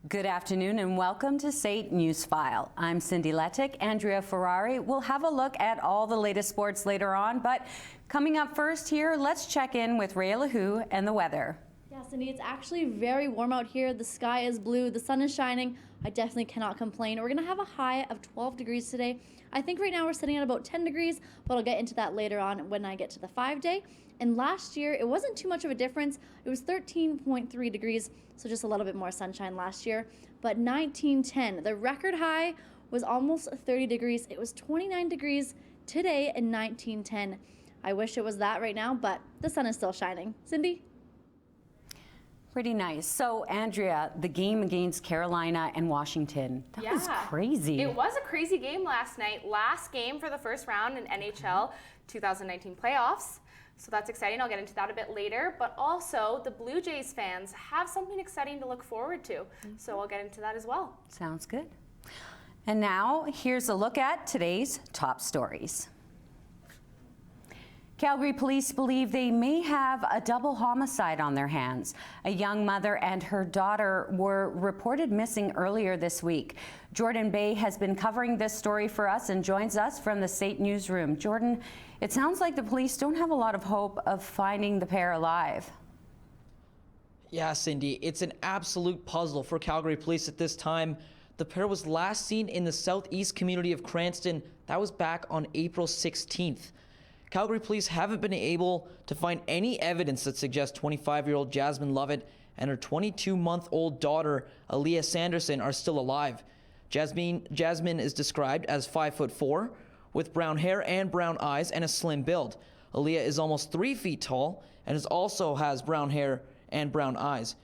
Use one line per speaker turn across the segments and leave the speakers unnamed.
Good afternoon and welcome to State NewsFile. I'm Cindy Lettick. Andrea Ferrari will have a look at all the latest sports later on, but coming up first here, let's check in with Ray LaHoo and the weather.
Yeah, Cindy, it's actually very warm out here. The sky is blue, the sun is shining. I definitely cannot complain. We're going to have a high of 12 degrees today. I think right now we're sitting at about 10 degrees, but I'll get into that later on when I get to the 5-day. And last year, it wasn't too much of a difference. It was 13.3 degrees, so just a little bit more sunshine last year. But 1910, the record high was almost 30 degrees. It was 29 degrees today in 1910. I wish it was that right now, but the sun is still shining. Cindy?
Pretty nice. So, Andrea, the game against Carolina and Washington, that was crazy.
It was a crazy game last night. Last game for the first round in NHL 2019 playoffs. So that's exciting. I'll get into that a bit later. But also, the Blue Jays fans have something exciting to look forward to. So I'll get into that as well.
Sounds good. And now, here's a look at today's top stories. Calgary police believe they may have a double homicide on their hands. A young mother and her daughter were reported missing earlier this week. Jordan Bay has been covering this story for us and joins us from the State Newsroom. Jordan, it sounds like the police don't have a lot of hope of finding the pair alive.
Yeah, Cindy, it's an absolute puzzle for Calgary police at this time. The pair was last seen in the southeast community of Cranston. That was back on April 16th. Calgary police haven't been able to find any evidence that suggests 25-year-old Jasmine Lovett and her 22-month-old daughter, Aaliyah Sanderson, are still alive. Jasmine is described as 5'4", with brown hair and brown eyes and a slim build. Aaliyah is almost 3 feet tall and also has brown hair and brown eyes.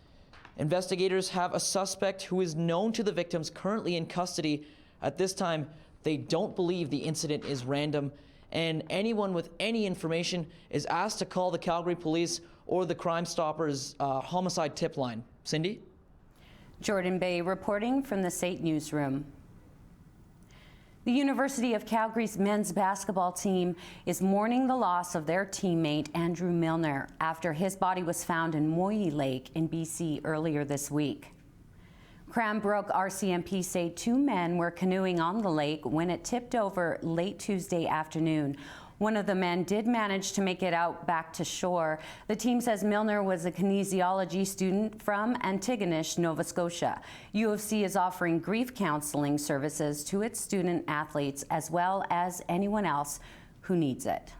Investigators have a suspect who is known to the victims currently in custody. At this time, they don't believe the incident is random, and anyone with any information is asked to call the Calgary Police or the Crime Stoppers homicide tip line. Cindy?
Jordan Bay reporting from the State Newsroom. The University of Calgary's men's basketball team is mourning the loss of their teammate Andrew Milner after his body was found in Moyi Lake in BC earlier this week. Cranbrook RCMP say 2 men were canoeing on the lake when it tipped over late Tuesday afternoon. One of the men did manage to make it out back to shore. The team says Milner was a kinesiology student from Antigonish, Nova Scotia. U of C is offering grief counseling services to its student athletes as well as anyone else who needs it.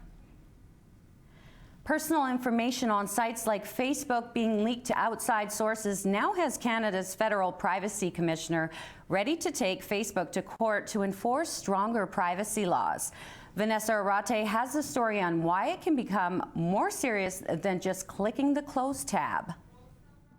Personal information on sites like Facebook being leaked to outside sources now has Canada's Federal Privacy Commissioner ready to take Facebook to court to enforce stronger privacy laws. Vanessa Arate has the story on why it can become more serious than just clicking the close tab.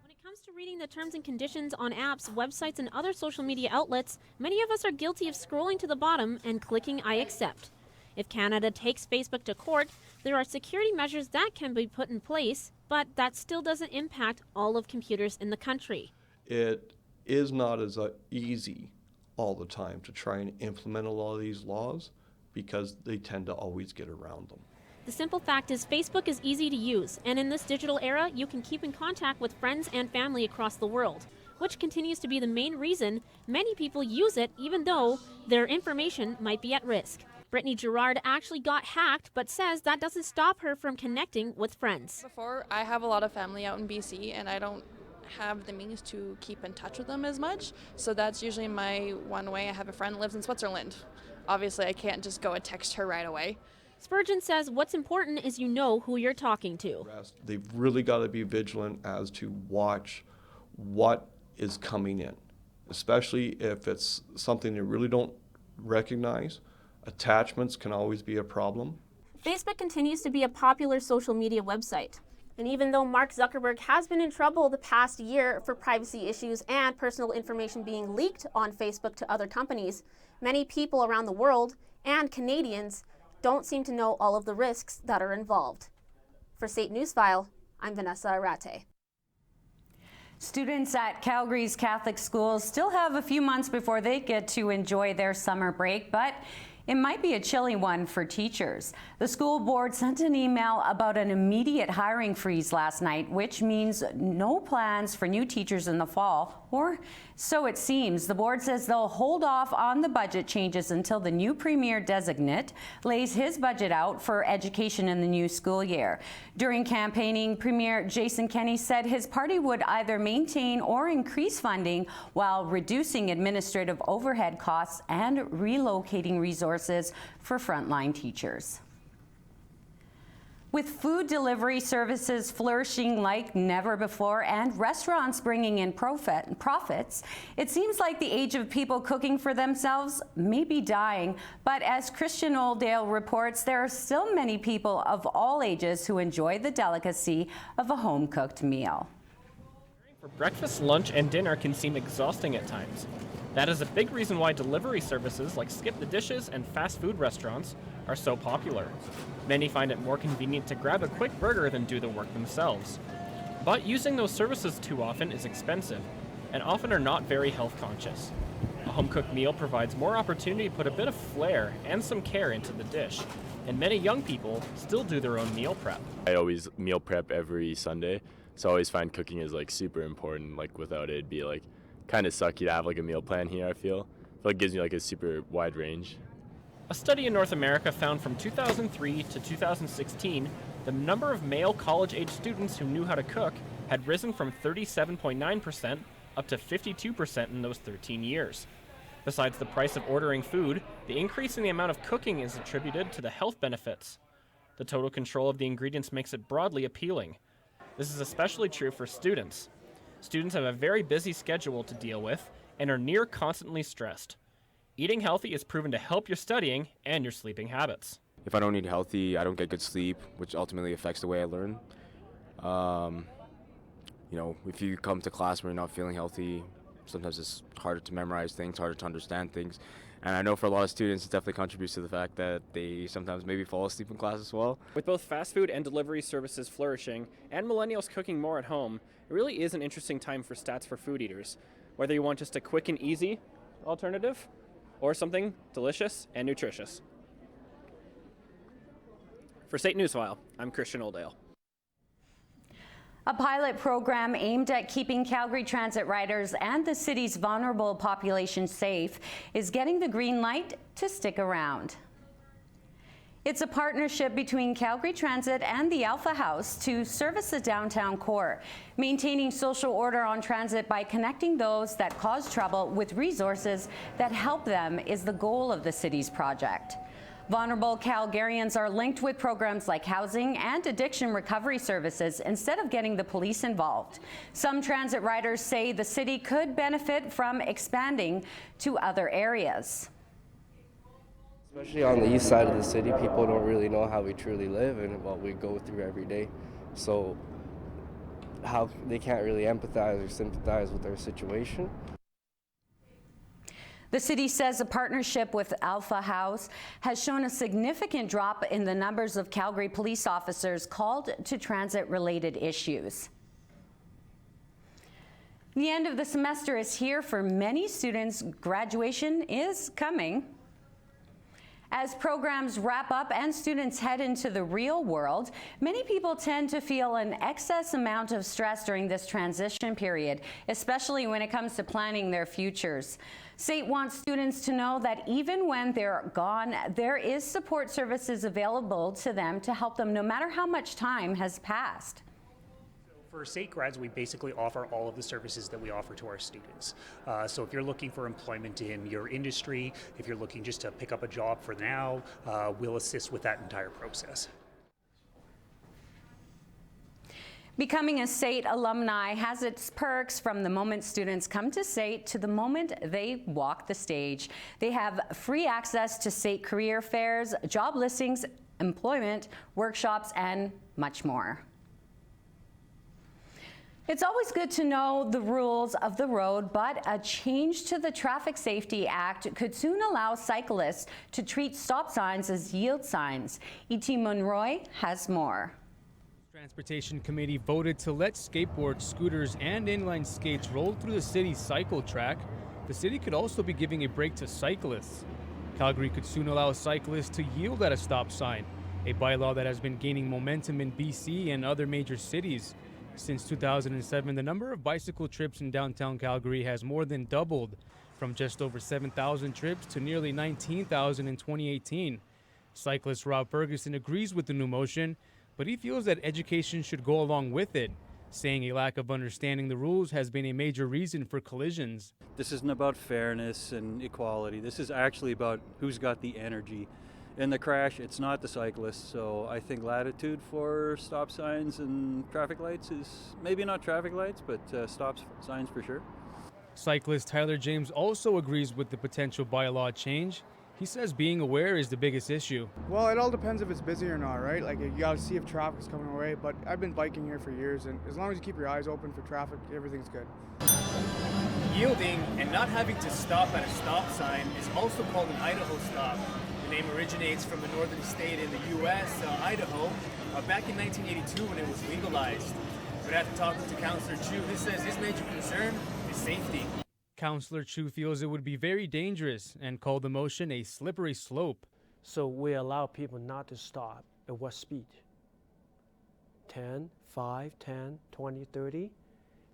When it comes to reading the terms and conditions on apps, websites, and other social media outlets, many of us are guilty of scrolling to the bottom and clicking I accept. If Canada takes Facebook to court, there are security measures that can be put in place, but that still doesn't impact all of computers in the country.
It is not as easy all the time to try and implement a lot of these laws because they tend to always get around them.
The simple fact is Facebook is easy to use, and in this digital era, you can keep in contact with friends and family across the world, which continues to be the main reason many people use it even though their information might be at risk. Brittany Gerard actually got hacked, but says that doesn't stop her from connecting with friends.
Before, I have a lot of family out in BC, and I don't have the means to keep in touch with them as much. So that's usually my one way. I have a friend that lives in Switzerland. Obviously, I can't just go and text her right away.
Spurgeon says what's important is you know who you're talking to.
They've really got to be vigilant as to watch what is coming in, especially if it's something they really don't recognize. Attachments can always be a problem.
Facebook continues to be a popular social media website. And even though Mark Zuckerberg has been in trouble the past year for privacy issues and personal information being leaked on Facebook to other companies, many people around the world and Canadians don't seem to know all of the risks that are involved. For State NewsFile, I'm Vanessa Arate.
Students at Calgary's Catholic schools still have a few months before they get to enjoy their summer break, but It might be a chilly one for teachers. The school board sent an email about an immediate hiring freeze last night, which means no plans for new teachers in the fall, or so it seems. The board says they'll hold off on the budget changes until the new premier designate lays his budget out for education in the new school year. During campaigning, Premier Jason Kenney said his party would either maintain or increase funding while reducing administrative overhead costs and relocating resources for frontline teachers. With food delivery services flourishing like never before and restaurants bringing in profits, it seems like the age of people cooking for themselves may be dying. But as Christian Oldale reports, there are still many people of all ages who enjoy the delicacy of a home-cooked meal.
For breakfast, lunch, and dinner can seem exhausting at times. That is a big reason why delivery services like Skip the Dishes and fast food restaurants are so popular. Many find it more convenient to grab a quick burger than do the work themselves. But using those services too often is expensive, and often are not very health conscious. A home-cooked meal provides more opportunity to put a bit of flair and some care into the dish, and many young people still do their own meal prep.
I always meal prep every Sunday, so I always find cooking is like super important. Like without it, it'd be like kind of sucky to have like a meal plan here. I feel like it gives me like a super wide range.
A study in North America found from 2003 to 2016, the number of male college-age students who knew how to cook had risen from 37.9% up to 52% in those 13 years. Besides the price of ordering food, the increase in the amount of cooking is attributed to the health benefits. The total control of the ingredients makes it broadly appealing. This is especially true for students. Students have a very busy schedule to deal with and are near constantly stressed. Eating healthy is proven to help your studying and your sleeping habits.
If I don't eat healthy, I don't get good sleep, which ultimately affects the way I learn. If you come to class when you're not feeling healthy, sometimes it's harder to memorize things, harder to understand things. And I know for a lot of students, it definitely contributes to the fact that they sometimes maybe fall asleep in class as well.
With both fast food and delivery services flourishing, and millennials cooking more at home, it really is an interesting time for Stats for Food Eaters. Whether you want just a quick and easy alternative, or something delicious and nutritious. For State NewsFile, I'm Christian Oldale.
A pilot program aimed at keeping Calgary Transit riders and the city's vulnerable population safe is getting the green light to stick around. It's a partnership between Calgary Transit and the Alpha House to service the downtown core, maintaining social order on transit by connecting those that cause trouble with resources that help them is the goal of the city's project. Vulnerable Calgarians are linked with programs like housing and addiction recovery services instead of getting the police involved. Some transit riders say the city could benefit from expanding to other areas.
Especially on the east side of the city, people don't really know how we truly live and what we go through every day. So how they can't really empathize or sympathize with our situation.
The city says a partnership with Alpha House has shown a significant drop in the numbers of Calgary police officers called to transit-related issues. The end of the semester is here for many students. Graduation is coming. As programs wrap up and students head into the real world, many people tend to feel an excess amount of stress during this transition period, especially when it comes to planning their futures. SAIT wants students to know that even when they're gone, there is support services available to them to help them no matter how much time has passed.
For SAIT grads, we basically offer all of the services that we offer to our students. So if you're looking for employment in your industry, if you're looking just to pick up a job for now, we'll assist with that entire process.
Becoming a SAIT alumni has its perks from the moment students come to SAIT to the moment they walk the stage. They have free access to SAIT career fairs, job listings, employment, workshops, and much more. It's always good to know the rules of the road, but a change to the Traffic Safety Act could soon allow cyclists to treat stop signs as yield signs. E.T. Monroy has more.
Transportation Committee voted to let skateboards, scooters, and inline skates roll through the city's cycle track. The city could also be giving a break to cyclists. Calgary could soon allow cyclists to yield at a stop sign, a bylaw that has been gaining momentum in BC and other major cities. Since 2007, the number of bicycle trips in downtown Calgary has more than doubled, from just over 7,000 trips to nearly 19,000 in 2018. Cyclist Rob Ferguson agrees with the new motion, but he feels that education should go along with it, saying a lack of understanding the rules has been a major reason for collisions.
This isn't about fairness and equality. This is actually about who's got the energy. In the crash, it's not the cyclist, so I think latitude for stop signs and traffic lights is maybe not traffic lights, but stop signs for sure.
Cyclist Tyler James also agrees with the potential bylaw change. He says being aware is the biggest issue.
Well, it all depends if it's busy or not, right? Like, you gotta see if traffic's coming away, but I've been biking here for years, and as long as you keep your eyes open for traffic, everything's good.
Yielding and not having to stop at a stop sign is also called an Idaho stop. The name originates from a northern state in the U.S., Idaho, back in 1982 when it was legalized. But after talking to Councillor Chu, he says his major concern is safety. Councillor Chu feels it would be very dangerous and called the motion a slippery slope.
So we allow people not to stop at what speed? 10, 5, 10, 20, 30?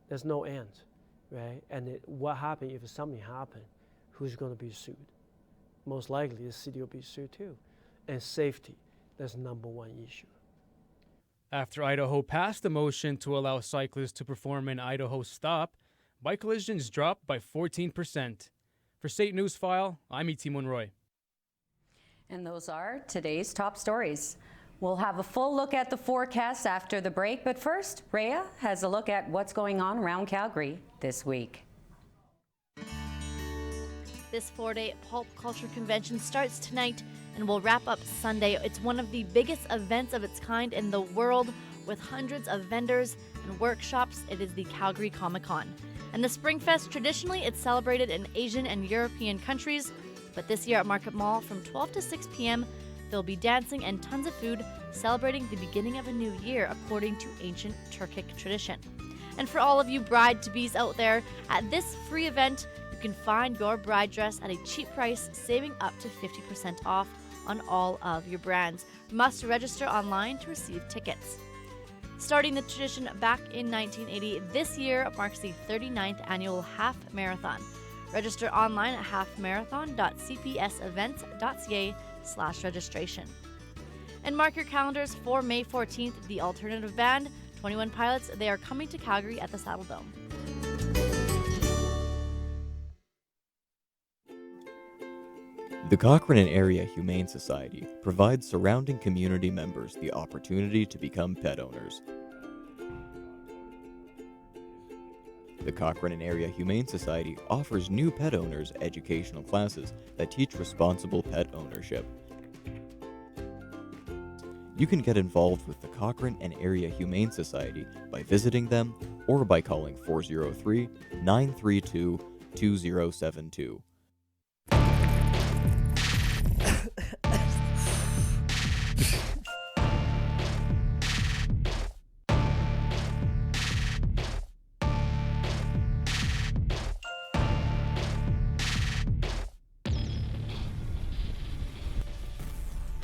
There's no end, right? And what happens if something happens? Who's going to be sued? Most likely the city will be sued too. And safety, that's number one issue.
After Idaho passed the motion to allow cyclists to perform an Idaho stop, bike collisions dropped by 14%. For State NewsFile, I'm E.T. Monroy.
And those are today's top stories. We'll have a full look at the forecast after the break, but first, Rhea has a look at what's going on around Calgary this week.
This 4-day pulp culture convention starts tonight and will wrap up Sunday. It's one of the biggest events of its kind in the world, with hundreds of vendors and workshops. It is the Calgary Comic-Con. And the Springfest, traditionally it's celebrated in Asian and European countries, but this year at Market Mall from 12 to 6 p.m. there'll be dancing and tons of food celebrating the beginning of a new year according to ancient Turkic tradition. And for all of you bride-to-bes out there, at this free event, you can find your bride dress at a cheap price, saving up to 50% off on all of your brands. You must register online to receive tickets. Starting the tradition back in 1980, this year marks the 39th annual Half Marathon. Register online at halfmarathon.cpsevents.ca/registration. And mark your calendars for May 14th, the alternative band, 21 Pilots. They are coming to Calgary at the Saddle Dome.
The Cochrane and Area Humane Society provides surrounding community members the opportunity to become pet owners. The Cochrane and Area Humane Society offers new pet owners educational classes that teach responsible pet ownership. You can get involved with the Cochrane and Area Humane Society by visiting them or by calling 403-932-2072.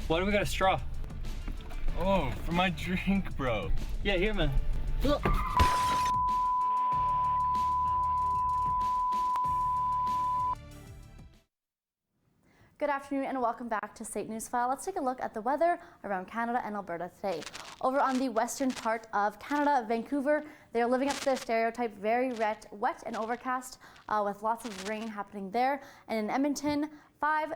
Why do we got a straw? Oh, for my drink, bro. Yeah, here, man.
Good afternoon and welcome back to State NewsFile. Let's take a look at the weather around Canada and Alberta today. Over on the western part of Canada, Vancouver, they're living up to their stereotype, very wet and overcast with lots of rain happening there. And in Edmonton, 5,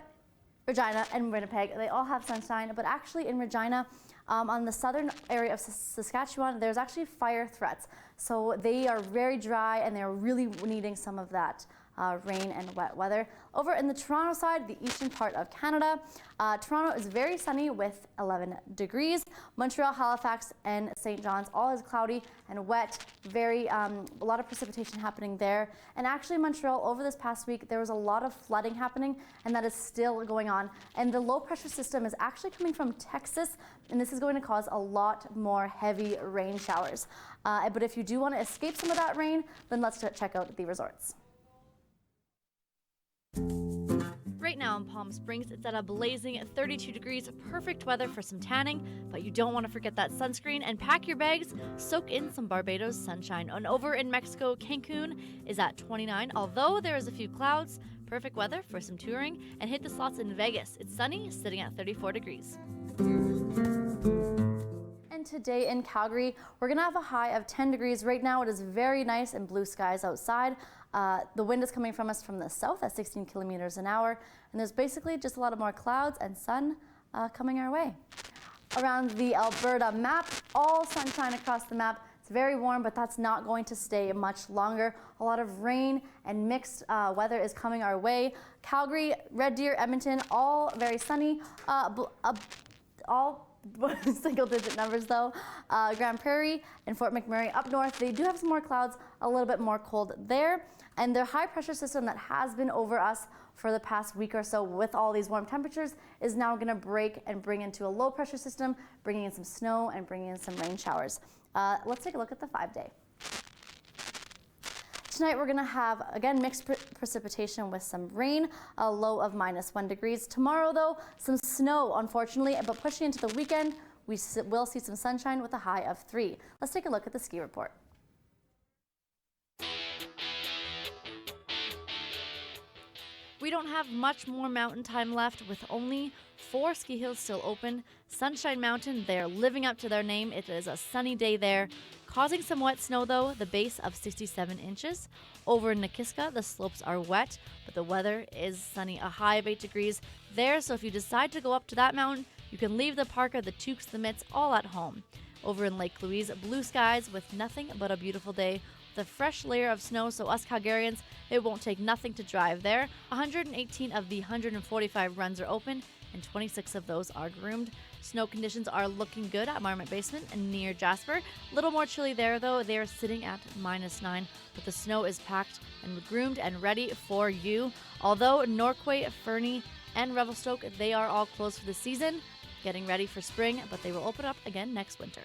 Regina and Winnipeg, they all have sunshine, but actually in Regina, on the southern area of Saskatchewan, there's actually fire threats. So they are very dry and they're really needing some of that rain and wet weather. Over in the Toronto side, the eastern part of Canada, Toronto is very sunny with 11 degrees. Montreal, Halifax, and St. John's, all is cloudy and wet. A lot of precipitation happening there. And actually Montreal, over this past week, there was a lot of flooding happening, and that is still going on. And the low pressure system is actually coming from Texas, and this is going to cause a lot more heavy rain showers. But if you do want to escape some of that rain, then let's check out the resorts. right now in Palm Springs. It's at a blazing 32 degrees, perfect weather for some tanning, but you don't want to forget that sunscreen and pack your bags, soak in some Barbados sunshine. And over in Mexico, Cancun is at 29, although there is a few clouds. Perfect weather for some touring. And hit the slots in Vegas. It's sunny, sitting at 34 degrees. And today in Calgary, we're gonna have a high of 10 degrees. Right now it is very nice and blue skies outside. The wind is coming from us from the south at 16 kilometers an hour. And there's basically just a lot of more clouds and sun coming our way. Around the Alberta map, all sunshine across the map. It's very warm, but that's not going to stay much longer. A lot of rain and mixed weather is coming our way. Calgary, Red Deer, Edmonton, all very sunny. All single-digit numbers though. Grand Prairie and Fort McMurray up north, they do have some more clouds, a little bit more cold there. And the high pressure system that has been over us for the past week or so with all these warm temperatures is now going to break and bring into a low pressure system, bringing in some snow and bringing in some rain showers. Let's take a look at the 5-day. Tonight we're going to have, again, mixed precipitation with some rain, a low of -1 degrees. Tomorrow, though, some snow, unfortunately, but pushing into the weekend, we will see some sunshine with a high of 3. Let's take a look at the ski report. We don't have much more mountain time left with only 4 ski hills still open. Sunshine Mountain, they're living up to their name. It is a sunny day there. Causing some wet snow though, the base of 67 inches. Over in Nakiska, the slopes are wet, but the weather is sunny, a high of 8 degrees there. So if you decide to go up to that mountain, you can leave the parka, the toques, the mitts all at home. Over in Lake Louise, blue skies with nothing but a beautiful day. The fresh layer of snow, so us Calgarians, it won't take nothing to drive there. 118 of the 145 runs are open, and 26 of those are groomed. Snow conditions are looking good at Marmot Basement and near Jasper. A little more chilly there, though. They are sitting at -9, but the snow is packed and groomed and ready for you. Although Norquay, Fernie, and Revelstoke, they are all closed for the season, getting ready for spring, but they will open up again next winter.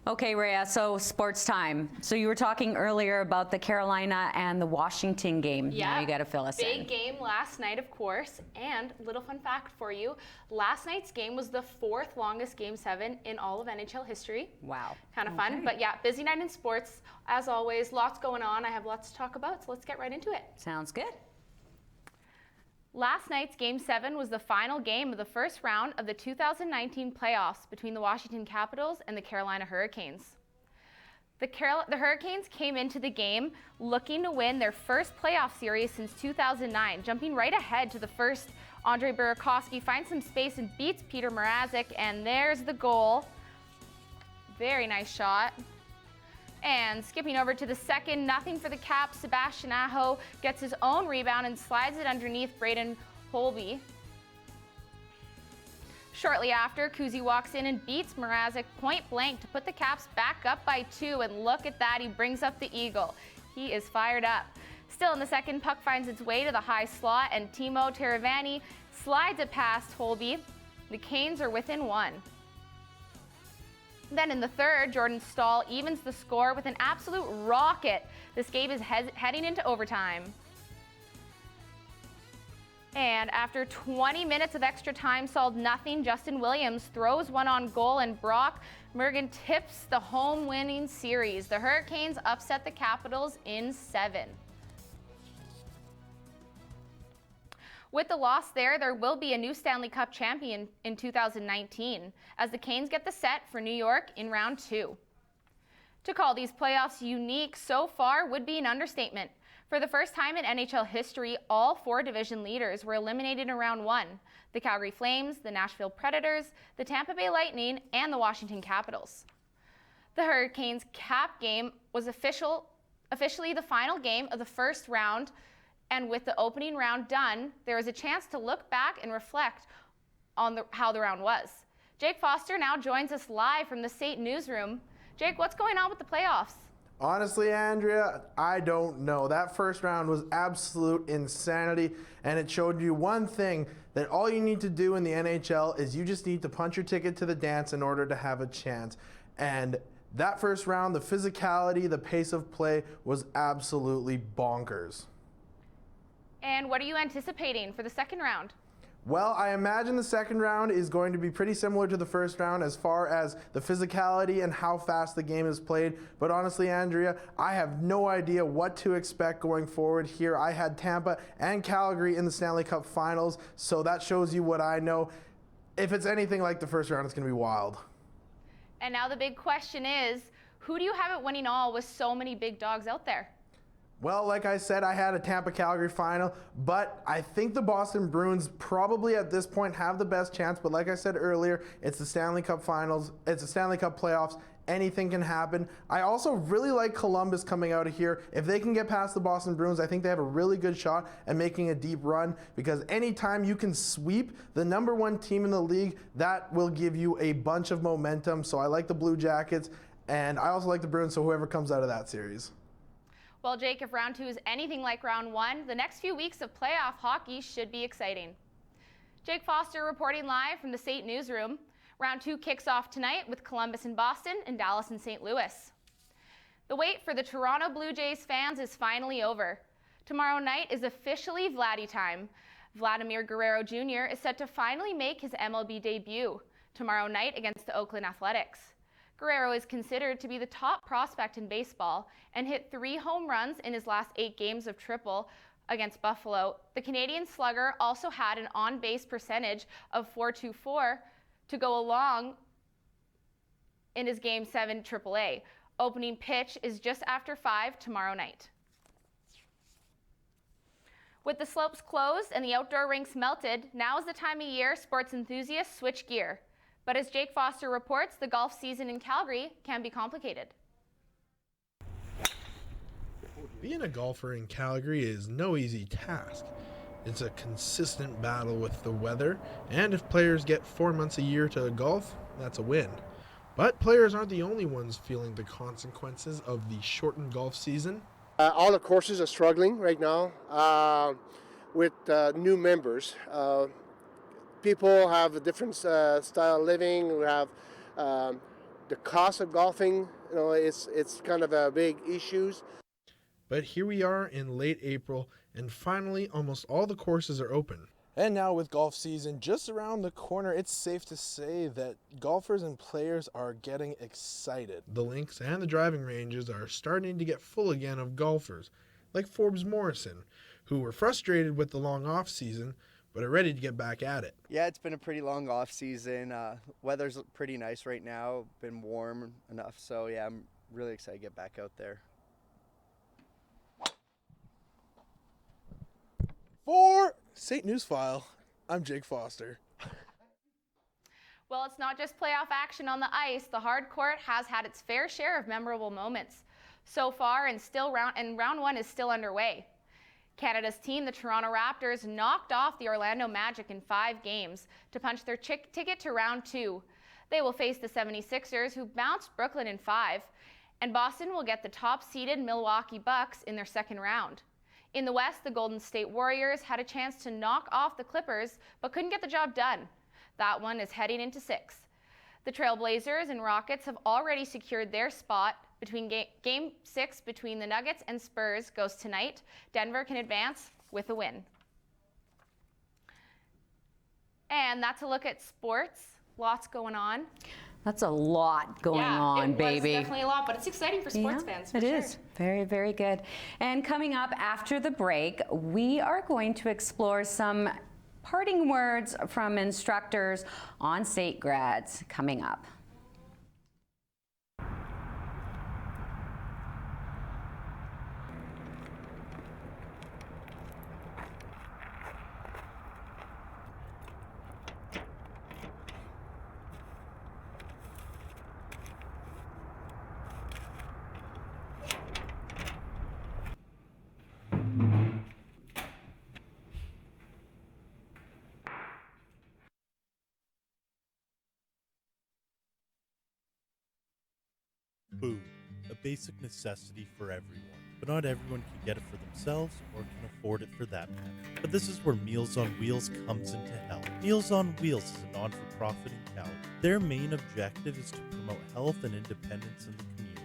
Okay, Rhea, so sports time. So you were talking earlier about the Carolina and the Washington game.
Yeah,
now you got to fill us in.
Big game last night, of course. And little fun fact for you, last night's game was the 4th longest Game 7 in all of NHL history.
Wow.
Kind of fun. But yeah, busy night in sports. As always, lots going on. I have lots to talk about, so let's get right into it.
Sounds good.
Last night's Game 7 was the final game of the first round of the 2019 playoffs between the Washington Capitals and the Carolina Hurricanes. The Hurricanes came into the game looking to win their first playoff series since 2009, jumping right ahead to the first. Andre Burakovsky finds some space and beats Peter Mrazek, and there's the goal. Very nice shot. And skipping over to the second, nothing for the Caps. Sebastian Aho gets his own rebound and slides it underneath Braden Holtby. Shortly after, Kuzi walks in and beats Mrazek point blank to put the Caps back up by 2. And look at that, he brings up the eagle. He is fired up. Still in the second, puck finds its way to the high slot, and Timo Teravainen slides it past Holtby. The Canes are within 1. Then in the third, Jordan Stahl evens the score with an absolute rocket. This game is heading into overtime. And after 20 minutes of extra time solved nothing, Justin Williams throws one on goal and Brock Mergen tips the home winning series. The Hurricanes upset the Capitals in 7. With the loss there will be a new Stanley Cup champion in 2019 as the Canes get the set for New York in round 2. To call these playoffs unique so far would be an understatement. For the first time in NHL history, all 4 division leaders were eliminated in round 1. The Calgary Flames, the Nashville Predators, the Tampa Bay Lightning, and the Washington Capitals. The Hurricanes' cap game was officially the final game of the first round. And with the opening round done, there is a chance to look back and reflect on how the round was. Jake Foster now joins us live from the State Newsroom. Jake, what's going on with the playoffs?
Honestly, Andrea, I don't know. That first round was absolute insanity, and it showed you one thing, that all you need to do in the NHL is you just need to punch your ticket to the dance in order to have a chance. And That first round, the physicality, the pace of play was absolutely bonkers.
And what are you anticipating for the second round?
Well, I imagine the second round is going to be pretty similar to the first round as far as the physicality and how fast the game is played. But honestly, Andrea, I have no idea what to expect going forward here. I had Tampa and Calgary in the Stanley Cup Finals, so that shows you what I know. If it's anything like the first round, it's going to be wild.
And now the big question is, who do you have it winning all with so many big dogs out there?
Well, like I said, I had a Tampa-Calgary final, but I think the Boston Bruins probably at this point have the best chance. But like I said earlier, it's the Stanley Cup Finals, it's the Stanley Cup playoffs. Anything can happen. I also really like Columbus coming out of here. If they can get past the Boston Bruins, I think they have a really good shot at making a deep run, because anytime you can sweep the #1 team in the league, that will give you a bunch of momentum. So I like the Blue Jackets, and I also like the Bruins, so whoever comes out of that series.
Well, Jake, if round 2 is anything like round 1, the next few weeks of playoff hockey should be exciting. Jake Foster reporting live from the SAIT newsroom. Round 2 kicks off tonight with Columbus in Boston and Dallas in St. Louis. The wait for the Toronto Blue Jays fans is finally over. Tomorrow night is officially Vladdy time. Vladimir Guerrero Jr. is set to finally make his MLB debut tomorrow night against the Oakland Athletics. Guerrero is considered to be the top prospect in baseball and hit 3 home runs in his last 8 games of triple against Buffalo. The Canadian slugger also had an on-base percentage of .424 to go along in his Game 7 AAA. Opening pitch is just after 5 tomorrow night. With the slopes closed and the outdoor rinks melted, now is the time of year sports enthusiasts switch gear. But as Jake Foster reports, the golf season in Calgary can be complicated.
Being a golfer in Calgary is no easy task. It's a consistent battle with the weather, and if players get 4 months a year to golf, that's a win. But players aren't the only ones feeling the consequences of the shortened golf season.
All the courses are struggling right now with new members. People have a different style of living. We have the cost of golfing. You know, it's kind of a big issue.
But here we are in late April, and finally almost all the courses are open. And now with golf season just around the corner, it's safe to say that golfers and players are getting excited. The links and the driving ranges are starting to get full again of golfers, like Forbes Morrison, who were frustrated with the long off season, but are ready to get back at it.
Yeah, it's been a pretty long off season. Weather's pretty nice right now, been warm enough, so yeah, I'm really excited to get back out there.
For SAIT NewsFile, I'm Jake Foster.
Well, it's not just playoff action on the ice. The hard court has had its fair share of memorable moments so far, and round 1 is still underway. Canada's team, the Toronto Raptors, knocked off the Orlando Magic in 5 games to punch their ticket to round 2. They will face the 76ers, who bounced Brooklyn in 5, and Boston will get the top-seeded Milwaukee Bucks in their second round. In the West, the Golden State Warriors had a chance to knock off the Clippers, but couldn't get the job done. That one is heading into 6. The Trailblazers and Rockets have already secured their spot between Game 6 between the Nuggets and Spurs goes tonight. Denver can advance with a win. And that's a look at sports. Lots going on.
That's a lot going on, baby.
It's definitely a lot, but it's exciting for sports fans, for
It
sure.
is. Very, very good. And coming up after the break, we are going to explore some parting words from instructors on SAIT grads coming up.
Food, a basic necessity for everyone,
but not everyone can get it for themselves or can afford it for that matter. But this is where Meals on Wheels comes into help. Meals on Wheels is a non-for-profit in Calgary. Their main objective is to promote health and independence in the community.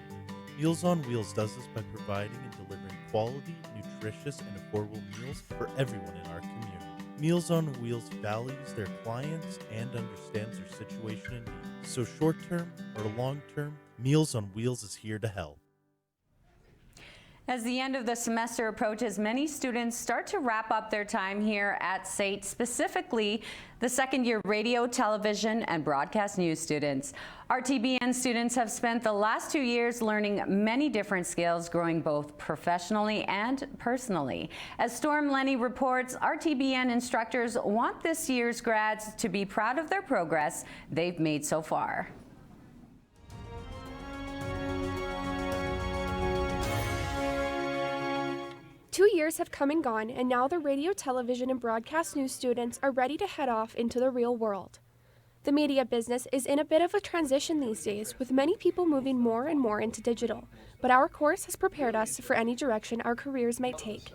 Meals on Wheels does this by providing and delivering quality, nutritious, and affordable meals for everyone in our community. Meals on Wheels values their clients and understands their situation and needs. So short-term or long-term, Meals on Wheels is here to help.
As the end of the semester approaches, many students start to wrap up their time here at SAIT, specifically the second-year radio, television, and broadcast news students. RTBN students have spent the last 2 years learning many different skills, growing both professionally and personally. As Storm Lenny reports, RTBN instructors want this year's grads to be proud of their progress they've made so far.
Two years have come and gone, and now the radio, television, and broadcast news students are ready to head off into the real world. The media business is in a bit of a transition these days, with many people moving more and more into digital, but our course has prepared us for any direction our careers might take.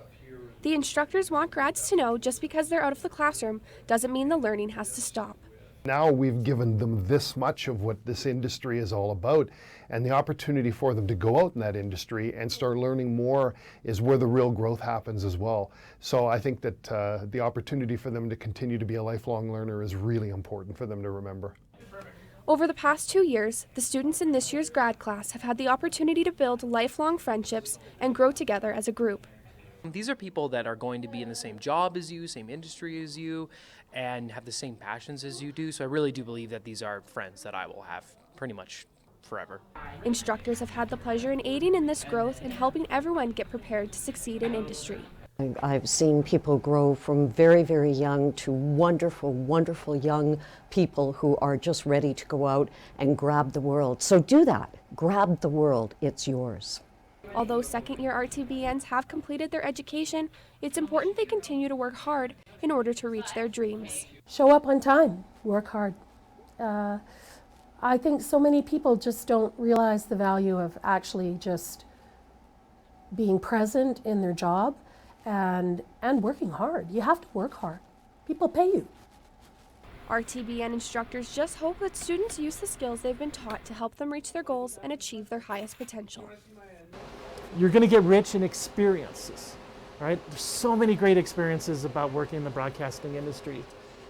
The instructors want grads to know just because they're out of the classroom doesn't mean the learning has to stop.
Now we've given them this much of what this industry is all about, and the opportunity for them to go out in that industry and start learning more is where the real growth happens as well. So I think that the opportunity for them to continue to be a lifelong learner is really important for them to remember.
Over the past 2 years, the students in this year's grad class have had the opportunity to build lifelong friendships and grow together as a group.
These are people that are going to be in the same job as you, same industry as you, and have the same passions as you do. So I really do believe that these are friends that I will have pretty much forever.
Instructors have had the pleasure in aiding in this growth and helping everyone get prepared to succeed in industry.
I've seen people grow from very, very young to wonderful, wonderful young people who are just ready to go out and grab the world. So do that. Grab the world. It's yours.
Although second-year RTBNs have completed their education, it's important they continue to work hard in order to reach their dreams.
Show up on time, work hard. I think so many people just don't realize the value of actually just being present in their job and working hard. You have to work hard. People pay you.
RTBN instructors just hope that students use the skills they've been taught to help them reach their goals and achieve their highest potential.
You're going to get rich in experiences, right? There's so many great experiences about working in the broadcasting industry.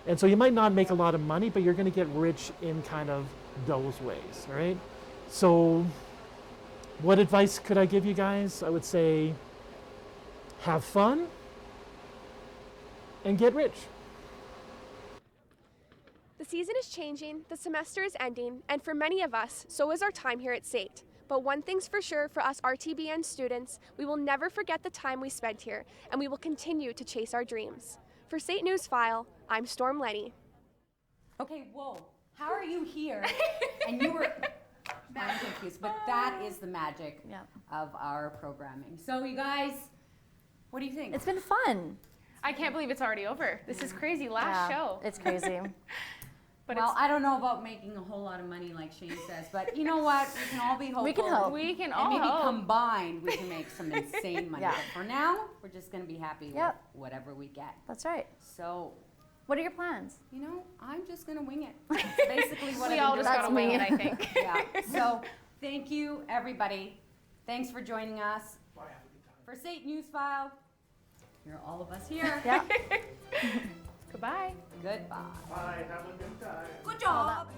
And so you might not make a lot of money, but you're going to get rich in kind of those ways, right? So what advice could I give you guys? I would say have fun and get rich.
The season is changing, the semester is ending, and for many of us, so is our time here at SAIT. But one thing's for sure for us RTBN students, we will never forget the time we spent here, and we will continue to chase our dreams. For SAIT NewsFile, I'm Storm Lenny.
Okay, whoa, how are you here? And you were, I'm confused, but that is the magic of our programming. So you guys, what do you think?
It's been fun.
I can't believe it's already over. This is crazy. Last show.
It's crazy.
But
well, I don't know about making a whole lot of money like Shane says, but you know what? We can all be hopeful.
We can hope.
We can
and
all
maybe
hope.
combined we can make some insane money. But for now, we're just going to be happy with whatever we get.
That's right.
So,
what are your plans?
You know, I'm just going to wing it. That's basically what
we
I'm
all just got to wing it, I think.
Yeah. So, thank you, everybody. Thanks for joining us. For SAIT NewsFile, you're all of us here.
Yeah.
Goodbye.
Goodbye.
Bye. Have a good time.
Good job.